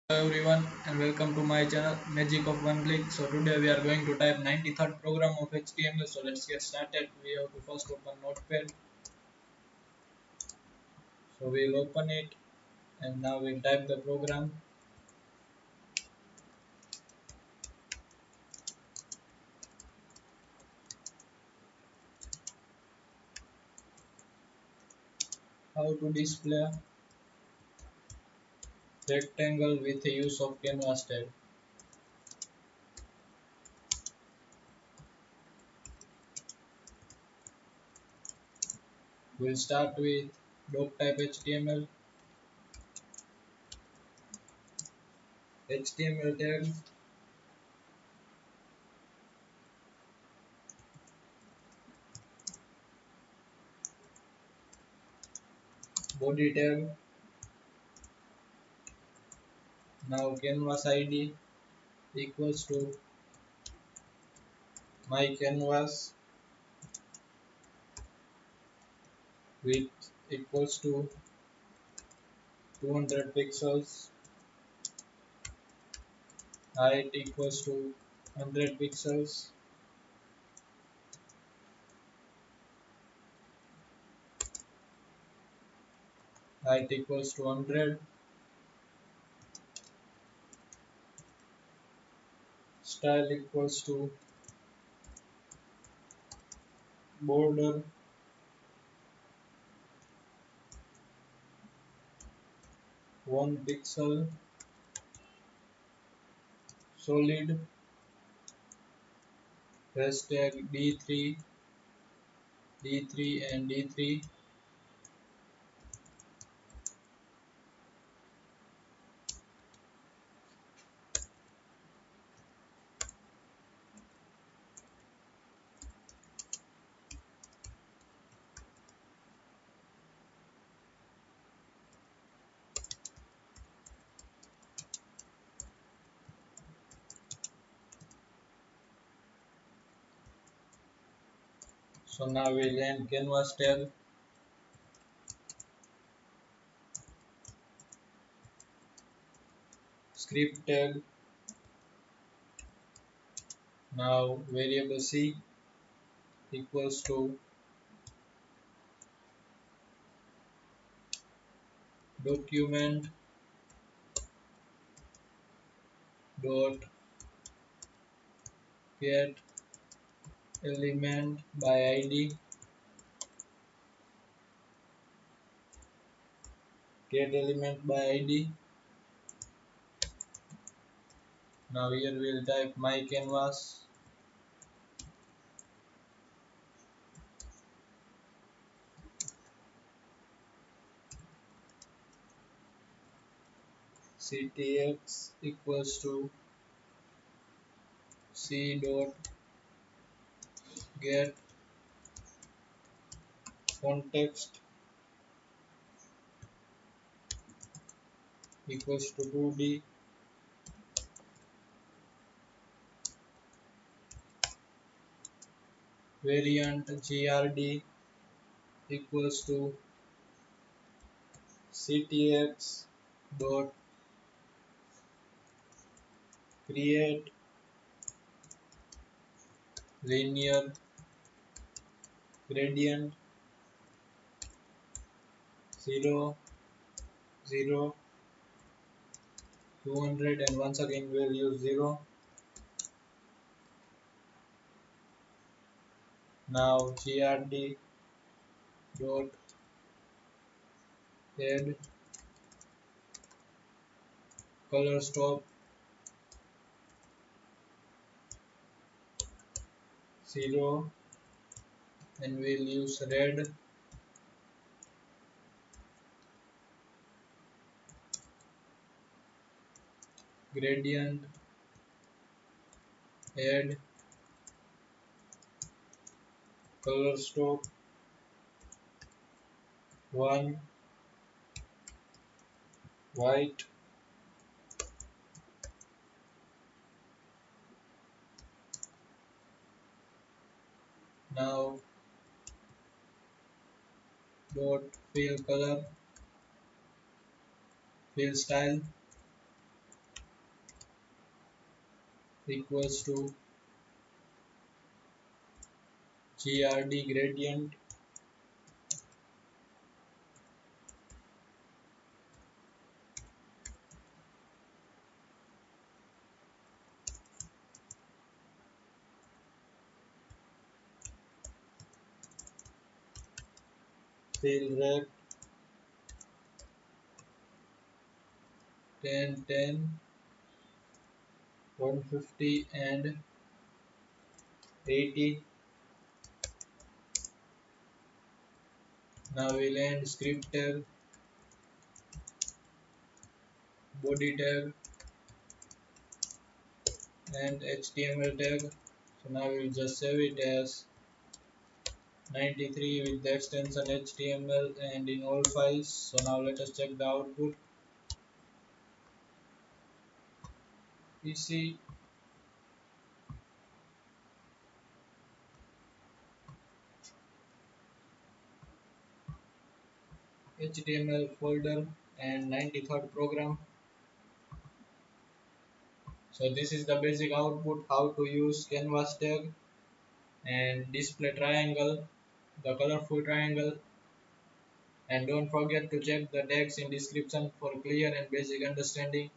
Hello everyone and welcome to my channel Magic of One Click. So today we are going to type 93rd program of HTML. So let's get started. We have to first open Notepad. So we'll open it and now we'll type the program. How to display rectangle with the use of canvas tab. We'll start with doctype HTML, HTML tag, body tag. Now canvas ID equals to my canvas width equals to 200 pixels, height equals to 100 pixels, height equals to 100, style equals to border, 1 pixel, solid, hashtag D3, D3 and D3. So now we'll end canvas tag, script tag. Now variable C equals to document dot get element by ID, get element by ID. Now here we'll type my canvas, ctx equals to c dot get context equals to 2D, variant grd equals to ctx dot create linear gradient 0 0 200 and once again we'll use 0. Now grd dot add color stop 0 and we'll use red. Gradient add color stop 1 white. Now dot fill color, fill style equals to grd gradient field rect 10 10 150 and 80. Now we'll end script tag, body tag and HTML tag. So now we'll just save it as 93 with the extension HTML and in all files. So now let us check the output. PC HTML folder and 93rd program. So this is the basic output, how to use canvas tag and display triangle, the colorful triangle, and don't forget to check the tags in description for clear and basic understanding.